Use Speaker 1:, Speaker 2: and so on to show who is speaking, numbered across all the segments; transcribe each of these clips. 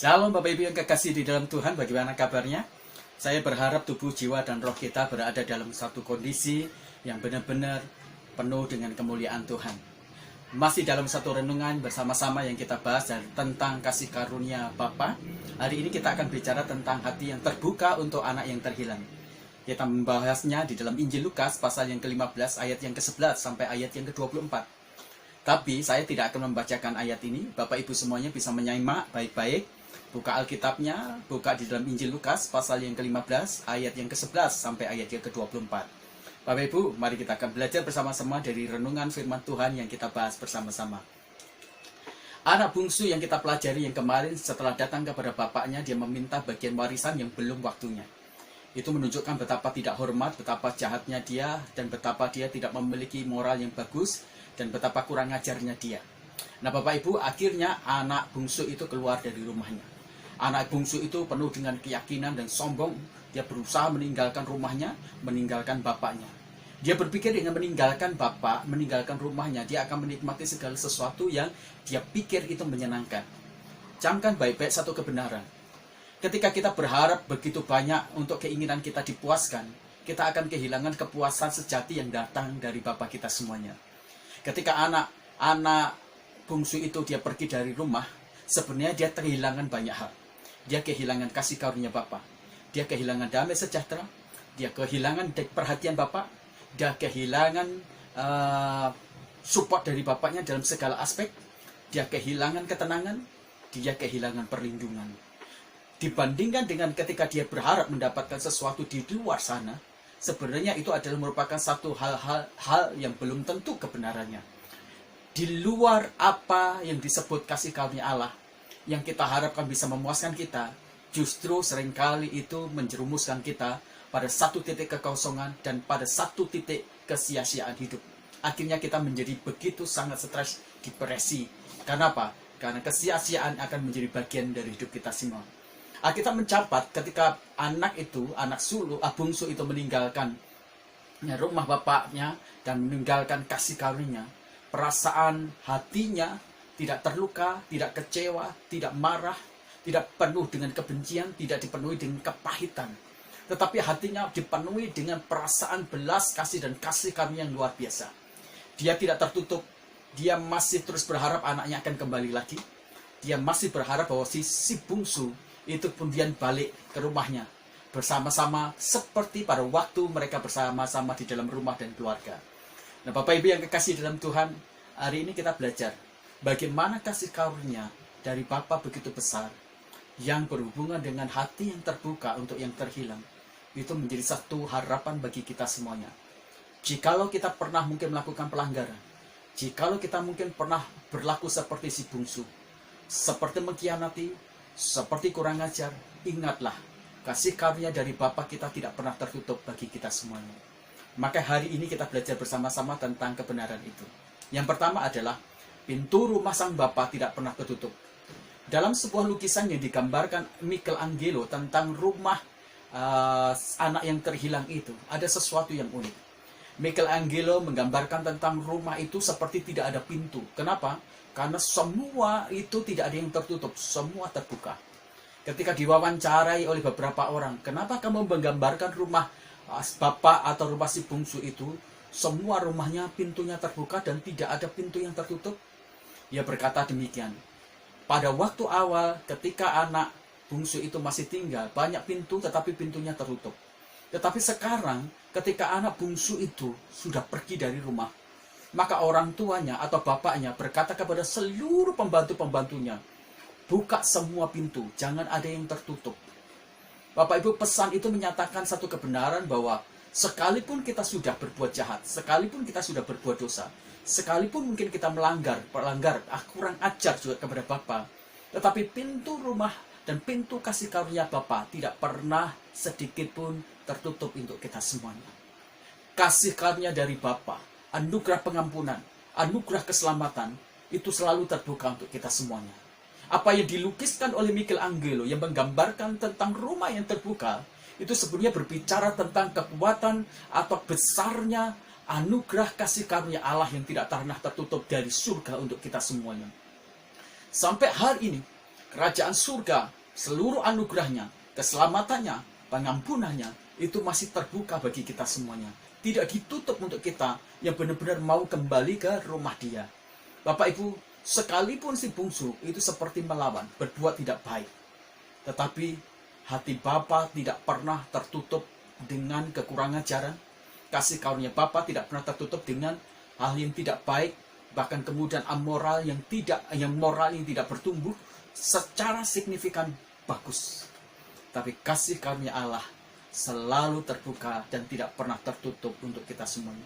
Speaker 1: Shalom Bapak Ibu yang kekasih di dalam Tuhan, bagaimana kabarnya? Saya berharap tubuh, jiwa, dan roh kita berada dalam satu kondisi yang benar-benar penuh dengan kemuliaan Tuhan. Masih dalam satu renungan bersama-sama yang kita bahas tentang kasih karunia Bapa. Hari ini kita akan bicara tentang hati yang terbuka untuk anak yang terhilang. Kita membahasnya di dalam Injil Lukas pasal yang ke-15 ayat yang ke-11 sampai ayat yang ke-24. Tapi saya tidak akan membacakan ayat ini. Bapak Ibu semuanya bisa menyimak baik-baik. Buka Alkitabnya, buka di dalam Injil Lukas pasal yang ke-15 ayat yang ke-11 sampai ayat yang ke-24. Bapak Ibu, mari kita akan belajar bersama-sama dari renungan firman Tuhan yang kita bahas bersama-sama. Anak bungsu yang kita pelajari yang kemarin, setelah datang kepada bapaknya, dia meminta bagian warisan yang belum waktunya. Itu menunjukkan betapa tidak hormat, betapa jahatnya dia, dan betapa dia tidak memiliki moral yang bagus, dan betapa kurang ajarnya dia. Nah Bapak Ibu, akhirnya anak bungsu itu keluar dari rumahnya. Anak bungsu itu penuh dengan keyakinan dan sombong. Dia berusaha meninggalkan rumahnya, meninggalkan bapaknya. Dia berpikir dengan meninggalkan bapak, meninggalkan rumahnya, dia akan menikmati segala sesuatu yang dia pikir itu menyenangkan. Camkan baik-baik satu kebenaran. Ketika kita berharap begitu banyak untuk keinginan kita dipuaskan, kita akan kehilangan kepuasan sejati yang datang dari Bapa kita semuanya. Ketika anak bungsu itu dia pergi dari rumah, sebenarnya dia kehilangan banyak hal. Dia kehilangan kasih karunia Bapa. Dia kehilangan damai sejahtera. Dia kehilangan perhatian Bapa. Dia kehilangan support dari bapaknya dalam segala aspek. Dia kehilangan ketenangan. Dia kehilangan perlindungan. Dibandingkan dengan ketika dia berharap mendapatkan sesuatu di luar sana, sebenarnya itu adalah merupakan satu hal yang belum tentu kebenarannya. Di luar apa yang disebut kasih karunia Allah, yang kita harapkan bisa memuaskan kita, justru seringkali itu menjerumuskan kita pada satu titik kekosongan dan pada satu titik kesia-siaan hidup. Akhirnya kita menjadi begitu sangat stres, depresi. Karena apa? Karena kesia-siaan akan menjadi bagian dari hidup kita semua. Kita mencatat ketika anak bungsu itu meninggalkan rumah bapaknya dan meninggalkan kasih karunia, perasaan hatinya tidak terluka, tidak kecewa, tidak marah, tidak penuh dengan kebencian, tidak dipenuhi dengan kepahitan. Tetapi hatinya dipenuhi dengan perasaan belas kasih dan kasih karunia yang luar biasa. Dia tidak tertutup, dia masih terus berharap anaknya akan kembali lagi. Dia masih berharap bahwa si bungsu itu kemudian balik ke rumahnya bersama-sama seperti pada waktu mereka bersama-sama di dalam rumah dan keluarga. Nah Bapak Ibu yang kekasih dalam Tuhan, hari ini kita belajar bagaimana kasih karunia dari Bapa begitu besar yang berhubungan dengan hati yang terbuka untuk yang terhilang. Itu menjadi satu harapan bagi kita semuanya. Jikalau kita pernah mungkin melakukan pelanggaran, jikalau kita mungkin pernah berlaku seperti si bungsu, seperti mengkhianati, seperti kurang ajar, ingatlah, kasih karunia dari Bapa kita tidak pernah tertutup bagi kita semuanya. Maka hari ini kita belajar bersama-sama tentang kebenaran itu. Yang pertama adalah, pintu rumah sang Bapa tidak pernah tertutup. Dalam sebuah lukisan yang digambarkan Michelangelo tentang rumah anak yang terhilang itu, ada sesuatu yang unik. Michelangelo menggambarkan tentang rumah itu seperti tidak ada pintu. Kenapa? Karena semua itu tidak ada yang tertutup, semua terbuka. Ketika diwawancarai oleh beberapa orang, kenapa kamu menggambarkan rumah bapak atau rumah si bungsu itu, semua rumahnya pintunya terbuka dan tidak ada pintu yang tertutup? Ia berkata demikian. Pada waktu awal ketika anak bungsu itu masih tinggal, banyak pintu tetapi pintunya tertutup. Tetapi sekarang ketika anak bungsu itu sudah pergi dari rumah, maka orang tuanya atau bapaknya berkata kepada seluruh pembantu-pembantunya, buka semua pintu, jangan ada yang tertutup. Bapak Ibu, pesan itu menyatakan satu kebenaran bahwa sekalipun kita sudah berbuat jahat, sekalipun kita sudah berbuat dosa, sekalipun mungkin kita melanggar, kurang ajar juga kepada Bapa, tetapi pintu rumah dan pintu kasih karunia Bapa tidak pernah sedikit pun tertutup untuk kita semuanya. Kasih karunia dari Bapa, anugerah pengampunan, anugerah keselamatan, itu selalu terbuka untuk kita semuanya. Apa yang dilukiskan oleh Michelangelo yang menggambarkan tentang rumah yang terbuka, itu sebenarnya berbicara tentang kekuatan atau besarnya anugerah kasih karunia Allah yang tidak pernah tertutup dari surga untuk kita semuanya. Sampai hari ini, kerajaan surga, seluruh anugerahnya, keselamatannya, pengampunannya, itu masih terbuka bagi kita semuanya. Tidak ditutup untuk kita yang benar-benar mau kembali ke rumah Dia. Bapak Ibu, sekalipun si bungsu itu seperti melawan, berbuat tidak baik, tetapi hati Bapa tidak pernah tertutup dengan kekurangan ajaran. Kasih karunia Bapa tidak pernah tertutup dengan hal yang tidak baik, bahkan kemudian amoral yang moral yang tidak bertumbuh secara signifikan bagus. Tapi kasih karunia Allah selalu terbuka dan tidak pernah tertutup untuk kita semuanya.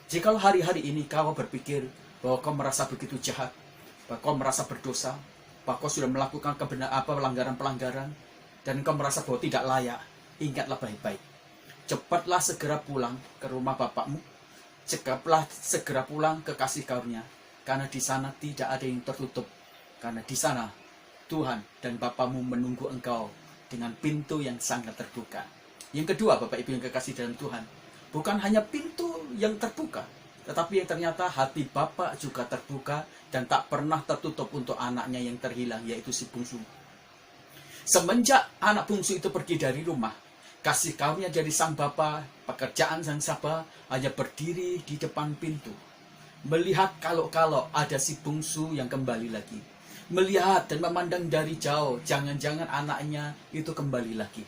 Speaker 1: Jikalau hari-hari ini kau berpikir bahwa kau merasa begitu jahat, bahwa kau merasa berdosa, bahwa kau sudah melakukan pelanggaran-pelanggaran, dan kau merasa bahwa tidak layak, ingatlah baik-baik. Cepatlah segera pulang ke rumah Bapakmu. Cepatlah segera pulang ke kasih karunia, karena di sana tidak ada yang tertutup. Karena di sana Tuhan dan Bapakmu menunggu engkau dengan pintu yang sangat terbuka. Yang kedua, Bapak Ibu yang kekasih dalam Tuhan, bukan hanya pintu yang terbuka, tetapi yang ternyata hati Bapa juga terbuka dan tak pernah tertutup untuk anaknya yang terhilang, yaitu si bungsu. Semenjak anak bungsu itu pergi dari rumah, kasih karunia dari sang Bapa, pekerjaan sang Bapa hanya berdiri di depan pintu, melihat kalau ada si bungsu yang kembali lagi, melihat dan memandang dari jauh, jangan-jangan anaknya itu kembali lagi.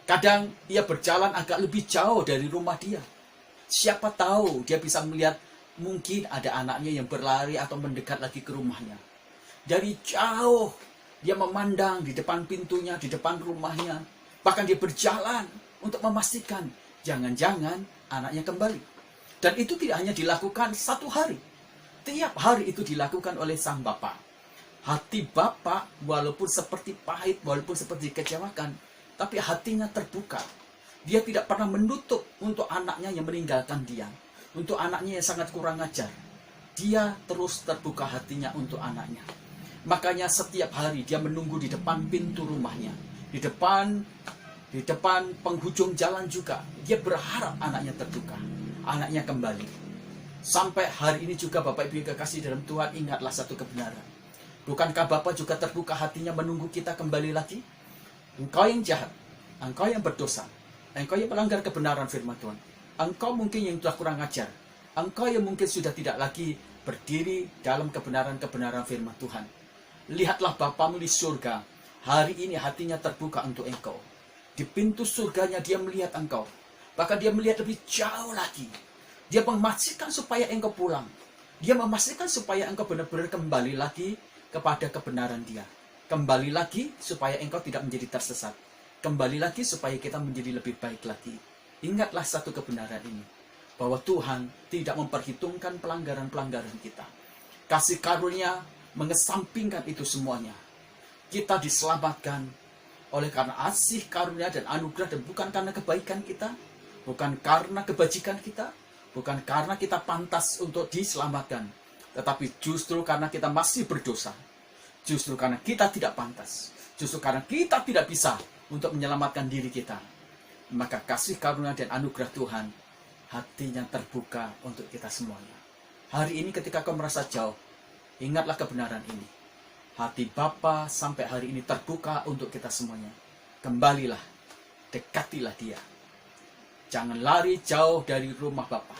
Speaker 1: Kadang ia berjalan agak lebih jauh dari rumah dia. Siapa tahu dia bisa melihat mungkin ada anaknya yang berlari atau mendekat lagi ke rumahnya. Dari jauh dia memandang di depan pintunya, di depan rumahnya. Bahkan dia berjalan untuk memastikan jangan-jangan anaknya kembali. Dan itu tidak hanya dilakukan satu hari. Tiap hari itu dilakukan oleh sang Bapa. Hati Bapa walaupun seperti pahit, walaupun seperti dikecewakan, tapi hatinya terbuka. Dia tidak pernah menutup untuk anaknya yang meninggalkan dia, untuk anaknya yang sangat kurang ajar. Dia terus terbuka hatinya untuk anaknya. Makanya setiap hari dia menunggu di depan pintu rumahnya, di depan penghujung jalan juga. Dia berharap anaknya terbuka, anaknya kembali. Sampai hari ini juga Bapak Ibu yang kekasih dalam Tuhan, ingatlah satu kebenaran. Bukankah Bapa juga terbuka hatinya menunggu kita kembali lagi? Engkau yang jahat, engkau yang berdosa, engkau yang melanggar kebenaran firman Tuhan, engkau mungkin yang telah kurang ajar, engkau yang mungkin sudah tidak lagi berdiri dalam kebenaran-kebenaran firman Tuhan. Lihatlah Bapamu di surga, hari ini hatinya terbuka untuk engkau. Di pintu surganya dia melihat engkau, bahkan dia melihat lebih jauh lagi. Dia memastikan supaya engkau pulang. Dia memastikan supaya engkau benar-benar kembali lagi kepada kebenaran dia. Kembali lagi supaya engkau tidak menjadi tersesat. Kembali lagi supaya kita menjadi lebih baik lagi. Ingatlah satu kebenaran ini, bahwa Tuhan tidak memperhitungkan pelanggaran-pelanggaran kita. Kasih karunia mengesampingkan itu semuanya. Kita diselamatkan oleh karena kasih karunia dan anugerah, dan bukan karena kebaikan kita, bukan karena kebajikan kita, bukan karena kita pantas untuk diselamatkan, tetapi justru karena kita masih berdosa. Justru karena kita tidak pantas, justru karena kita tidak bisa untuk menyelamatkan diri kita, maka kasih karunia dan anugerah Tuhan hatinya terbuka untuk kita semuanya. Hari ini ketika kau merasa jauh, ingatlah kebenaran ini. Hati Bapa sampai hari ini terbuka untuk kita semuanya. Kembalilah, dekatilah Dia. Jangan lari jauh dari rumah Bapa,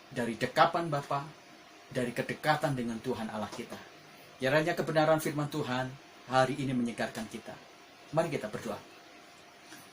Speaker 1: dari dekapan Bapa, dari kedekatan dengan Tuhan Allah kita. Kiranya kebenaran firman Tuhan hari ini menyegarkan kita. Mari kita berdoa.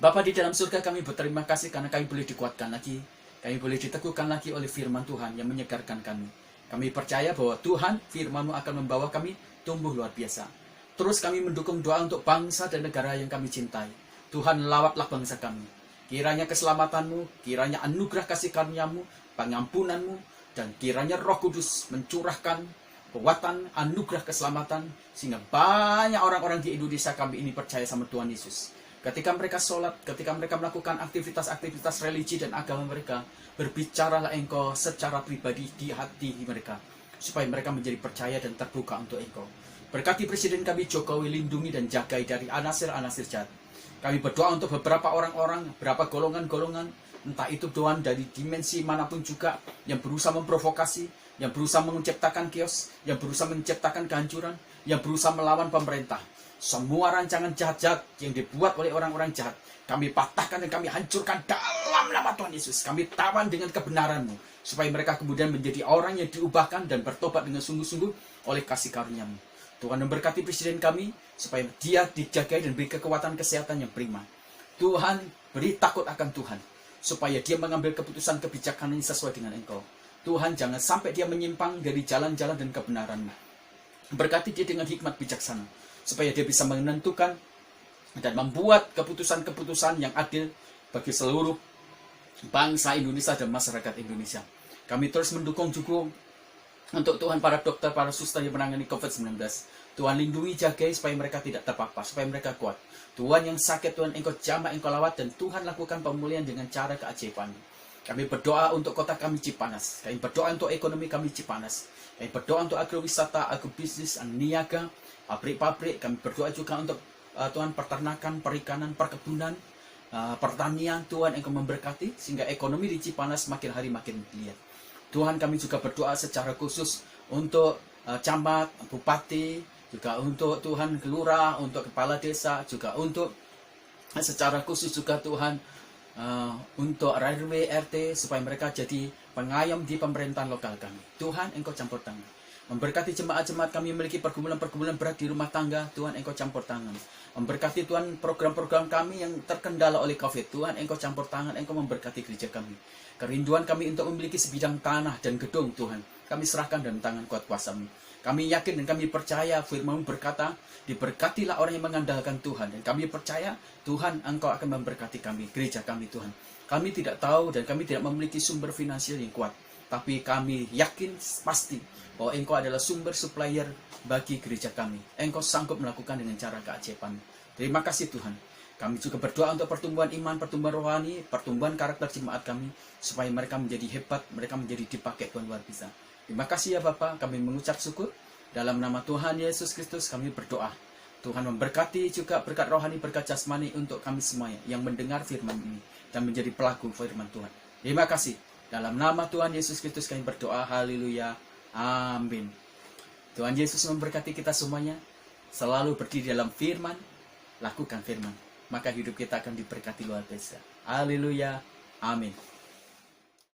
Speaker 1: Bapa di dalam surga, kami berterima kasih karena kami boleh dikuatkan lagi. Kami boleh diteguhkan lagi oleh firman Tuhan yang menyegarkan kami. Kami percaya bahwa Tuhan, firman-Mu akan membawa kami tumbuh luar biasa. Terus kami mendukung doa untuk bangsa dan negara yang kami cintai. Tuhan, lawatlah bangsa kami. Kiranya keselamatan-Mu, kiranya anugerah kasih karunia-Mu, pengampunan-Mu, dan kiranya Roh Kudus mencurahkan kekuatan, anugerah keselamatan, sehingga banyak orang-orang di Indonesia kami ini percaya sama Tuhan Yesus. Ketika mereka sholat, ketika mereka melakukan aktivitas-aktivitas religi dan agama mereka, berbicaralah Engkau secara pribadi di hati mereka, supaya mereka menjadi percaya dan terbuka untuk Engkau. Berkati Presiden kami Jokowi, lindungi dan jagai dari anasir-anasir jahat. Kami berdoa untuk beberapa orang-orang, beberapa golongan-golongan, entah itu Tuhan dari dimensi manapun juga, yang berusaha memprovokasi, yang berusaha menciptakan chaos, yang berusaha menciptakan kehancuran, yang berusaha melawan pemerintah. Semua rancangan jahat-jahat yang dibuat oleh orang-orang jahat, kami patahkan dan kami hancurkan dalam nama Tuhan Yesus. Kami tawan dengan kebenaran-Mu, supaya mereka kemudian menjadi orang yang diubahkan dan bertobat dengan sungguh-sungguh oleh kasih karunia-Mu. Tuhan memberkati presiden kami, supaya dia dijaga dan beri kekuatan kesehatan yang prima. Tuhan, beri takut akan Tuhan, supaya dia mengambil keputusan kebijakan yang sesuai dengan Engkau. Tuhan, jangan sampai dia menyimpang dari jalan-jalan dan kebenaran-Mu. Berkati dia dengan hikmat bijaksana, supaya dia bisa menentukan dan membuat keputusan-keputusan yang adil bagi seluruh bangsa Indonesia dan masyarakat Indonesia. Kami terus mendukung juga untuk Tuhan para dokter, para suster yang menangani COVID-19. Tuhan lindungi, jagai supaya mereka tidak terpapar, supaya mereka kuat. Tuhan yang sakit, Tuhan Engkau jamah, Engkau lawat, dan Tuhan lakukan pemulihan dengan cara keajaiban. Kami berdoa untuk kota kami Cipanas. Kami berdoa untuk ekonomi kami Cipanas. Kami berdoa untuk agrowisata, agrobisnis, niaga, pabrik-pabrik. Kami berdoa juga untuk Tuhan peternakan, perikanan, perkebunan, pertanian. Tuhan Engkau memberkati sehingga ekonomi di Cipanas makin hari makin geliat. Tuhan, kami juga berdoa secara khusus untuk camat, bupati, juga untuk Tuhan lurah, untuk kepala desa, juga untuk secara khusus juga Tuhan untuk RW, RT, supaya mereka jadi pengayom di pemerintahan lokal kami. Tuhan, Engkau campur tangan. Memberkati jemaat-jemaat kami memiliki pergumulan-pergumulan berat di rumah tangga. Tuhan, Engkau campur tangan. Memberkati Tuhan program-program kami yang terkendala oleh COVID. Tuhan, Engkau campur tangan. Engkau memberkati gereja kami. Kerinduan kami untuk memiliki sebidang tanah dan gedung, Tuhan, kami serahkan dalam tangan kuat kuasa-Mu. Kami yakin dan kami percaya firman-Mu berkata, diberkatilah orang yang mengandalkan Tuhan. Dan kami percaya Tuhan, Engkau akan memberkati kami, gereja kami, Tuhan. Kami tidak tahu dan kami tidak memiliki sumber finansial yang kuat, tapi kami yakin pasti bahwa Engkau adalah sumber supplier bagi gereja kami. Engkau sanggup melakukan dengan cara keajaiban. Terima kasih Tuhan. Kami juga berdoa untuk pertumbuhan iman, pertumbuhan rohani, pertumbuhan karakter jemaat kami, supaya mereka menjadi hebat, mereka menjadi dipakai Tuhan luar biasa. Terima kasih ya Bapa, kami mengucap syukur. Dalam nama Tuhan Yesus Kristus kami berdoa. Tuhan memberkati juga berkat rohani, berkat jasmani untuk kami semuanya yang mendengar firman ini dan menjadi pelaku firman Tuhan. Terima kasih. Dalam nama Tuhan Yesus Kristus kami berdoa. Haleluya. Amin. Tuhan Yesus memberkati kita semuanya. Selalu berdiri dalam firman, lakukan firman. Maka hidup kita akan diberkati luar biasa. Haleluya. Amin.